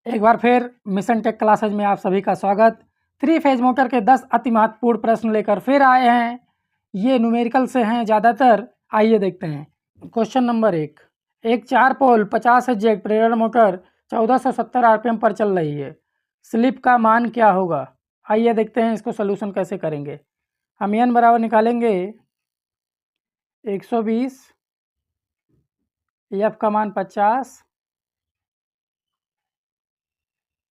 एक बार फिर mission take classes में आप सभी का स्वागत। 3 फेज मोटर के 10 अति महत्वपूर्ण प्रश्न लेकर फिर आए हैं। ये न्यूमेरिकल से हैं ज़्यादातर। आइए देखते हैं। Question number 1। एक 4 पोल 50 जेट प्रेरण मोटर 1470 आरपीएम पर चल रही है। स्लिप का मान क्या होगा? आइए देखते हैं इसको सोल्यूशन कैसे करेंगे। हम एन बराबर निकालेंगे 120, एफ का मान 50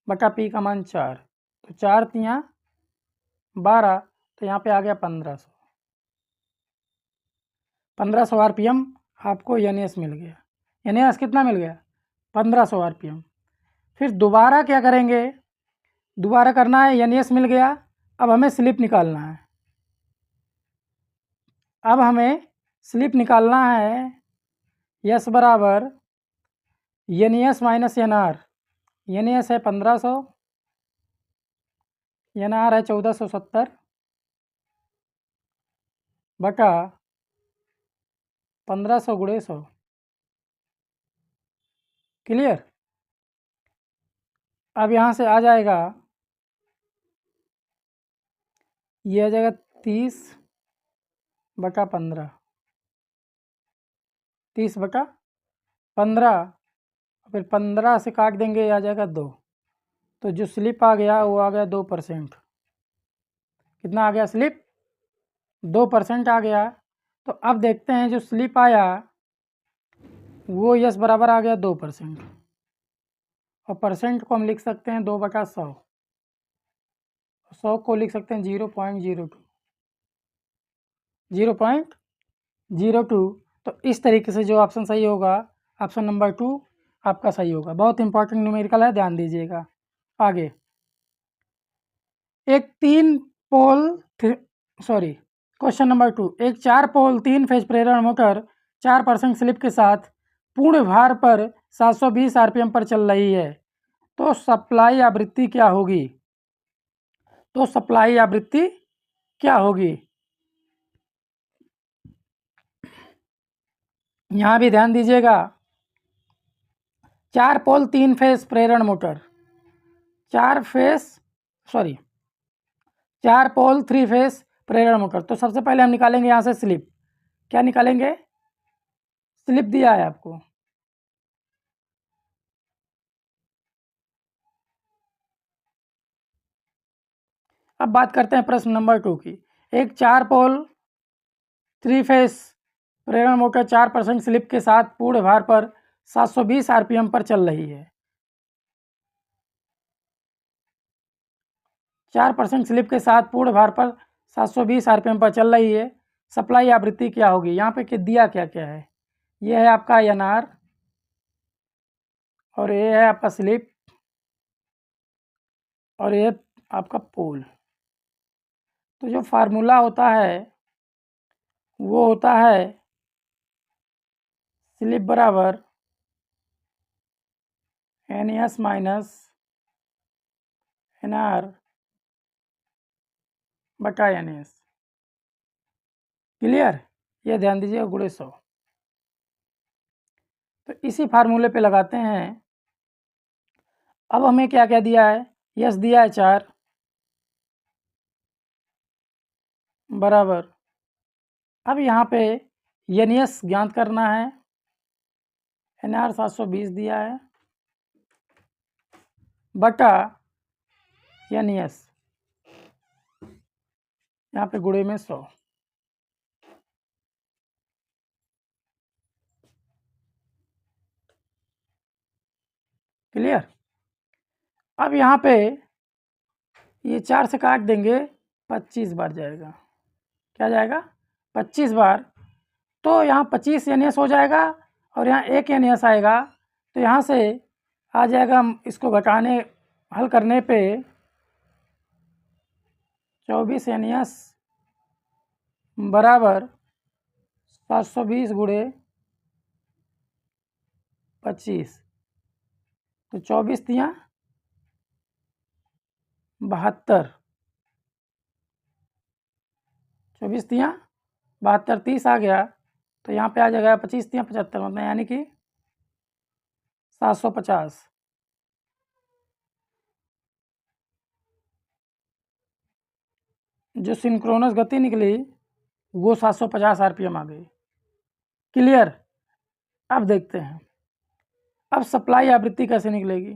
बटा पी का मान 4, तो 4 तियाँ 12, तो यहाँ पे आ गया 1500। 1500 आरपीएम आपको एनएस मिल गया। एनएस कितना मिल गया? 1500 आरपीएम। फिर दोबारा क्या करेंगे? दोबारा करना है, एनएस मिल गया। अब हमें स्लिप निकालना है। अब हमें स्लिप निकालना है। एस बराबर एनएस माइनस एनआर। एनएस है 1500, एनआर है 1470 बटा 1500 गुणे 100। क्लियर? अब यहाँ से आ जाएगा, ये आ जाएगा 30 बटा 15, 30 बटा 15, फिर 15 से काट देंगे, आ जाएगा 2। तो जो स्लिप आ गया वो आ गया 2%। कितना आ गया स्लिप? 2% आ गया। तो अब देखते हैं जो स्लिप आया वो यस बराबर आ गया 2%, और परसेंट को हम लिख सकते हैं 2/100। 100 को लिख सकते हैं 0.02। 0.02। तो इस तरीके से जो ऑप्शन सही होगा, ऑप्शन नंबर 2 आपका सही होगा। बहुत इंपॉर्टेंट न्यूमेरिकल है, ध्यान दीजिएगा। आगे एक 3 पोल क्वेश्चन नंबर 2। एक 4 पोल 3 फेज प्रेरण मोटर 4% स्लिप के साथ पूर्ण भार पर 720 आरपीएम पर चल रही है, तो सप्लाई आवृत्ति क्या होगी? यहाँ भी ध्यान दीजिएगा। 4 पोल 3 फेज प्रेरण मोटर, 4 पोल 3 फेज प्रेरण मोटर। तो सबसे पहले हम निकालेंगे यहाँ से स्लिप। क्या निकालेंगे? स्लिप दिया है आपको। अब बात करते हैं प्रश्न नंबर 2 की। एक 4 पोल 3 फेज प्रेरण मोटर 4% स्लिप के साथ पूर्ण भार पर 720 आरपीएम पर चल रही है। 4% स्लिप के साथ पूर्ण भार पर 720 आरपीएम पर चल रही है। सप्लाई आवृत्ति क्या होगी? यहाँ पे दिया क्या क्या है? ये है आपका एनआर, और ये है आपका स्लिप, और ये आपका पोल। तो जो फार्मूला होता है वो होता है स्लिप बराबर एनएस माइनस एनआर बटा एनएस। क्लियर? ये ध्यान दीजिए, गुणे 100। तो इसी फार्मूले पे लगाते हैं। अब हमें क्या क्या दिया है? यस दिया है 4 बराबर। अब यहाँ पे एनएस ज्ञात करना है। एनआर 720 दिया है बटा एनएस, यहाँ पे गुणे में 100। क्लियर? अब यहाँ पे ये 4 से काट देंगे, 25 बार जाएगा। क्या जाएगा? 25 बार। तो यहाँ 25 एनएस हो जाएगा, और यहाँ 1 एनएस आएगा। तो यहाँ से आ जाएगा, इसको घटाने हल करने पे 24 एनएस बराबर 720 गुणे 25, तो 24 तियाँ 72, 24 तियाँ 72, 30 आ गया। तो यहाँ पे आ जाएगा 25 तियाँ 75, मतलब यानी कि 750। जो सिंक्रोनस गति निकली वो 750 आरपीएम आ गई। क्लियर। अब देखते हैं अब सप्लाई आवृत्ति कैसे निकलेगी।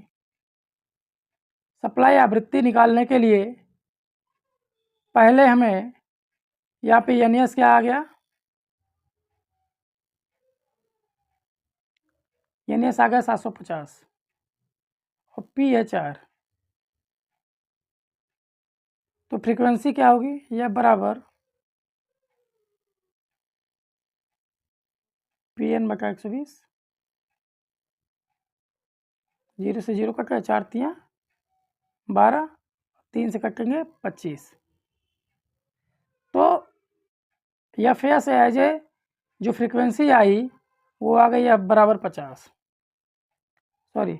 सप्लाई आवृत्ति निकालने के लिए पहले हमें यहाँ पे एन क्या आ गया, एन आ गया 750 और पी एच आर, तो फ्रीक्वेंसी क्या होगी, यह बराबर पी एन बटा 120, 0 से 0 कट गया, 4 तियाँ 12, 3 से कटेंगे 25, तो एफ एस एज ए जो फ्रीक्वेंसी आई वो आ गई अब बराबर 50, सॉरी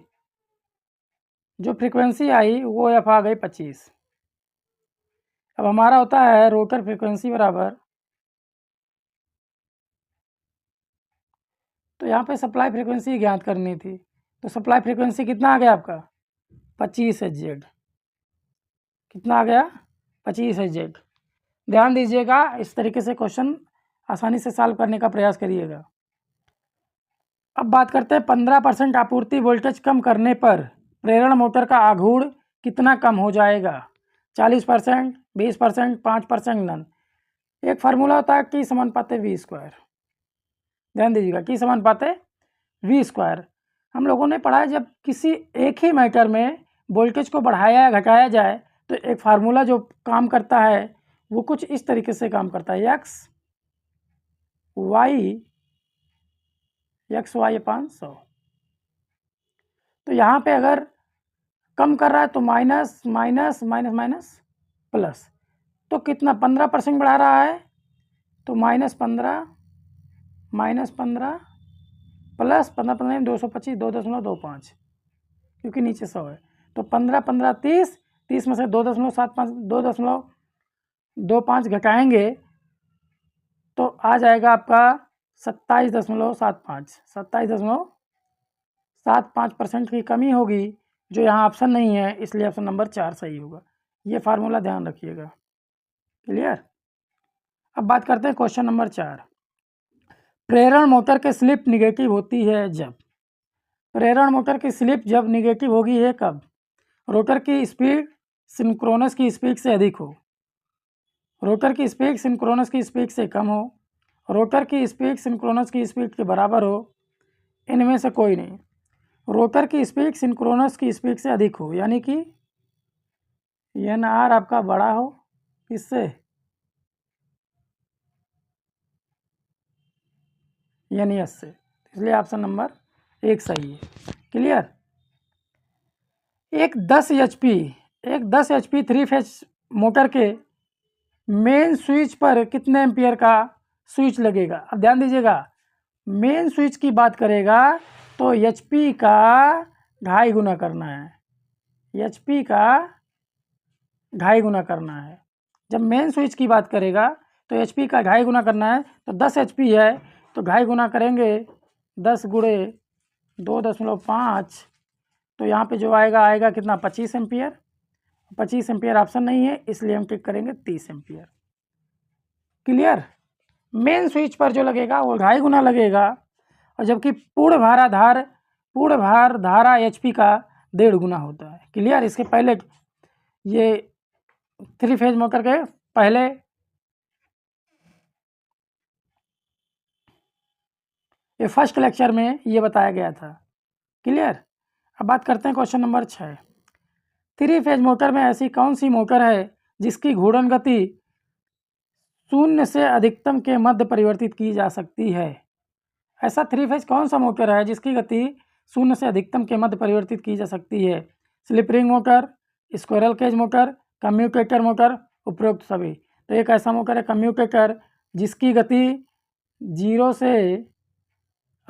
जो फ्रीक्वेंसी आई वो एफ आ गई 25। अब हमारा होता है रोटर फ्रीक्वेंसी बराबर, तो यहाँ पे सप्लाई फ्रीक्वेंसी ज्ञात करनी थी, तो सप्लाई फ्रीक्वेंसी कितना आ गया आपका 25 Hz। कितना आ गया 25 Hz। ध्यान दीजिएगा, इस तरीके से क्वेश्चन आसानी से सॉल्व करने का प्रयास करिएगा। अब बात करते हैं 15% आपूर्ति वोल्टेज कम करने पर प्रेरण मोटर का आघूर्ण कितना कम हो जाएगा, 40%, 20%, 5%, नन। एक फार्मूला होता है कि समानुपात वी स्क्वायर। ध्यान दीजिएगा कि समानुपात वी स्क्वायर हम लोगों ने पढ़ा है, जब किसी एक ही मैटर में वोल्टेज को बढ़ाया या घटाया जाए तो एक फार्मूला जो काम करता है वो कुछ इस तरीके से काम करता है, एक्स वाई 500। तो यहाँ पे अगर कम कर रहा है तो minus minus minus minus plus, तो कितना 15% बढ़ा रहा है तो -15 -15 प्लस 15 225 2.25, क्योंकि नीचे 100 है, तो 15 15 30, 30 में से 2.75 2.25 घटाएंगे तो आ जाएगा आपका 27.75, 27.75% की कमी होगी, जो यहाँ ऑप्शन नहीं है, इसलिए ऑप्शन नंबर 4 सही होगा। ये फार्मूला ध्यान रखिएगा। क्लियर। अब बात करते हैं क्वेश्चन नंबर 4। प्रेरण मोटर की स्लिप निगेटिव होती है जब, प्रेरण मोटर की स्लिप जब निगेटिव होगी है कब, रोटर की स्पीड सिंक्रोनस की स्पीड से अधिक हो, रोटर की स्पीड सिंक्रोनस की स्पीड से कम हो, रोटर की स्पीड सिंक्रोनस की स्पीड के बराबर हो, इनमें से कोई नहीं। रोटर की स्पीड सिंक्रोनस की स्पीड से अधिक हो, यानी कि एन आर आपका बड़ा हो, किससे, एन एस से, इसलिए ऑप्शन नंबर 1 सही है। क्लियर। एक 10 HP 3 फेज मोटर के मेन स्विच पर कितने एम्पियर का स्विच लगेगा। अब ध्यान दीजिएगा, मेन स्विच की बात करेगा तो HP का 2.5 गुना करना है, HP का 2.5 गुना करना है। जब मेन स्विच की बात करेगा तो HP का 2.5 गुना करना है, तो 10 HP है तो 2.5 गुना करेंगे 10 गुणे 2.5, तो यहाँ पे जो आएगा कितना 25 एम्पियर। 25 एम्पियर ऑप्शन नहीं है, इसलिए हम टिक करेंगे 30 एम्पियर। क्लियर। मेन स्विच पर जो लगेगा वो 2.5 गुना लगेगा, और जबकि पूर्ण भार धारा HP का 1.5 गुना होता है। क्लियर। इसके पहले ये 3 फेज मोटर के पहले ये फर्स्ट लेक्चर में ये बताया गया था। क्लियर। अब बात करते हैं क्वेश्चन नंबर 6। 3 फेज मोटर में ऐसी कौन सी मोटर है जिसकी घूर्णन गति 0 से अधिकतम के मध्य परिवर्तित की जा सकती है। ऐसा 3 फेज कौन सा मोटर है जिसकी गति 0 से अधिकतम के मध्य परिवर्तित की जा सकती है। Slip ring motor, squirrel cage motor, commutator motor, उपरोक्त सभी। तो एक ऐसा मोटर है कम्यूटेटर जिसकी गति 0 से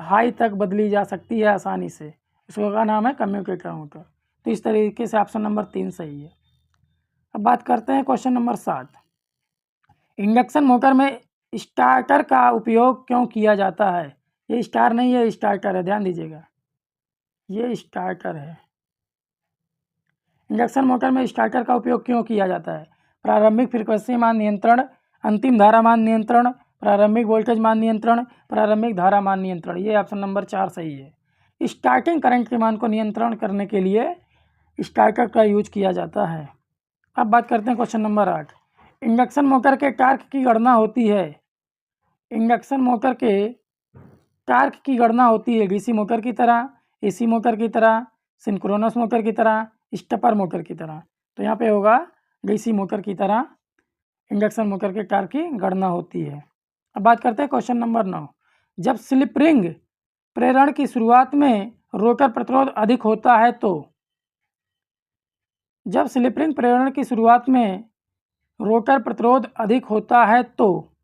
हाई तक बदली जा सकती है आसानी से, इसका नाम है कम्यूटेटर मोटर। तो इस तरीके से ऑप्शन नंबर 3 सही है। अब बात करते हैं क्वेश्चन नंबर 7। इंडक्शन मोटर में स्टार्टर का उपयोग क्यों किया जाता है। ये स्टार नहीं है, स्टार्टर है, ध्यान दीजिएगा, ये स्टार्टर है। इंडक्शन मोटर में स्टार्टर का उपयोग क्यों किया जाता है। प्रारंभिक फ्रीक्वेंसी मान नियंत्रण, अंतिम धारा मान नियंत्रण, प्रारंभिक वोल्टेज मान नियंत्रण, प्रारंभिक धारा मान नियंत्रण। ये ऑप्शन नंबर 4 सही है। स्टार्टिंग करंट के मान को नियंत्रण करने के लिए स्टार्टर का यूज किया जाता है। अब बात करते हैं क्वेश्चन नंबर 8। इंडक्शन मोटर के टार्क की गणना होती है। इंडक्शन मोटर के टार्क की गणना होती है डीसी मोटर की तरह, एसी मोटर की तरह, सिंक्रोनस मोटर की तरह, स्टेपर मोटर की तरह। तो यहाँ पे होगा डीसी मोटर की तरह इंडक्शन मोटर के टार्क की गणना होती है। अब बात करते हैं क्वेश्चन नंबर 9। जब स्लिप रिंग प्रेरण की शुरुआत में रोटर प्रतिरोध अधिक होता है तो, जब स्लिप रिंग प्रेरण की शुरुआत में रोटर प्रतिरोध अधिक होता है तो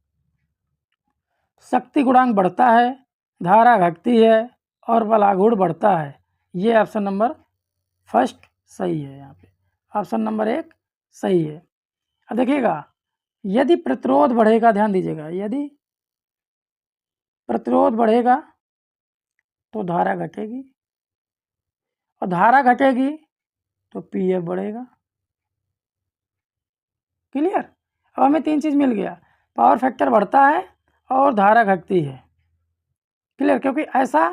शक्ति गुणांक बढ़ता है, धारा घटती है और बलागुण बढ़ता है। ये ऑप्शन नंबर फर्स्ट सही है। यहाँ पे ऑप्शन नंबर 1 सही है। अब देखिएगा, यदि प्रतिरोध बढ़ेगा, ध्यान दीजिएगा, यदि प्रतिरोध बढ़ेगा तो धारा घटेगी और धारा घटेगी तो पीएफ बढ़ेगा। क्लियर? अब हमें 3 चीज़ मिल गया, पावर फैक्टर बढ़ता है और धारा घटती है। क्लियर? क्योंकि ऐसा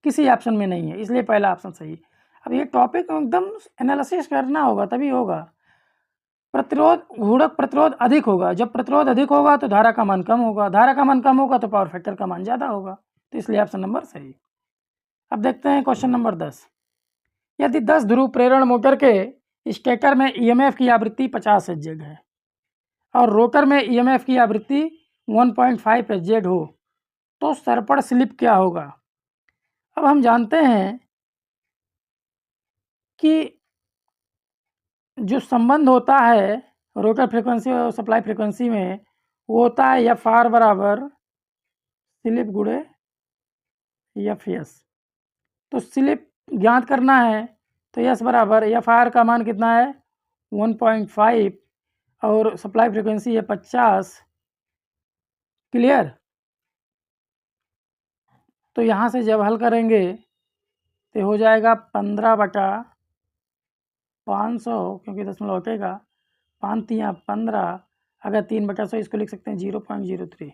किसी ऑप्शन में नहीं है, इसलिए पहला ऑप्शन सही। अब ये टॉपिक एकदम एनालिसिस करना होगा तभी होगा। प्रतिरोध, घूर्णक प्रतिरोध अधिक होगा, जब प्रतिरोध अधिक होगा तो धारा का मान कम होगा, धारा का मान कम होगा तो पावर फैक्टर का मान ज़्यादा होगा, तो इसलिए ऑप्शन नंबर सही। अब देखते हैं क्वेश्चन नंबर 10। यदि 10 ध्रुव प्रेरण मोटर के स्टेटर में ईएमएफ की आवृत्ति 50 Hz है और रोटर में ईएमएफ की आवृत्ति 1.5 Hz हो तो सर्पण स्लिप क्या होगा? अब हम जानते हैं कि जो संबंध होता है रोटर फ्रीक्वेंसी और सप्लाई फ्रीक्वेंसी में, वो होता है एफ आर बराबर स्लिप गुणे एफ एस। तो स्लिप ज्ञात करना है तो एस बराबर एफ आर का मान कितना है 1.5 और सप्लाई फ्रीक्वेंसी है 50। क्लियर? तो यहाँ से जब हल करेंगे तो हो जाएगा 15/500, क्योंकि दशमलव हटेगा, 5 तियाँ 15, अगर 3/100 इसको लिख सकते हैं 0.03,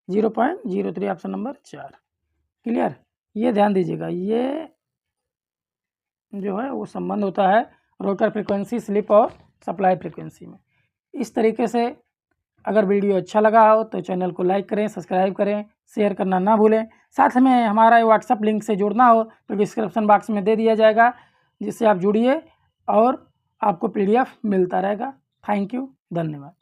0.03 ऑप्शन नंबर 4। क्लियर? ये ध्यान दीजिएगा, ये जो है वो संबंध होता है रोटर फ्रीक्वेंसी, स्लिप और सप्लाई फ्रीक्वेंसी में। इस तरीके से अगर वीडियो अच्छा लगा हो तो चैनल को लाइक करें, सब्सक्राइब करें, शेयर करना ना भूलें। साथ में हमारा व्हाट्सएप लिंक से जुड़ना हो तो डिस्क्रिप्शन बॉक्स में दे दिया जाएगा, जिससे आप जुड़िए और आपको PDF मिलता रहेगा। थैंक यू, धन्यवाद।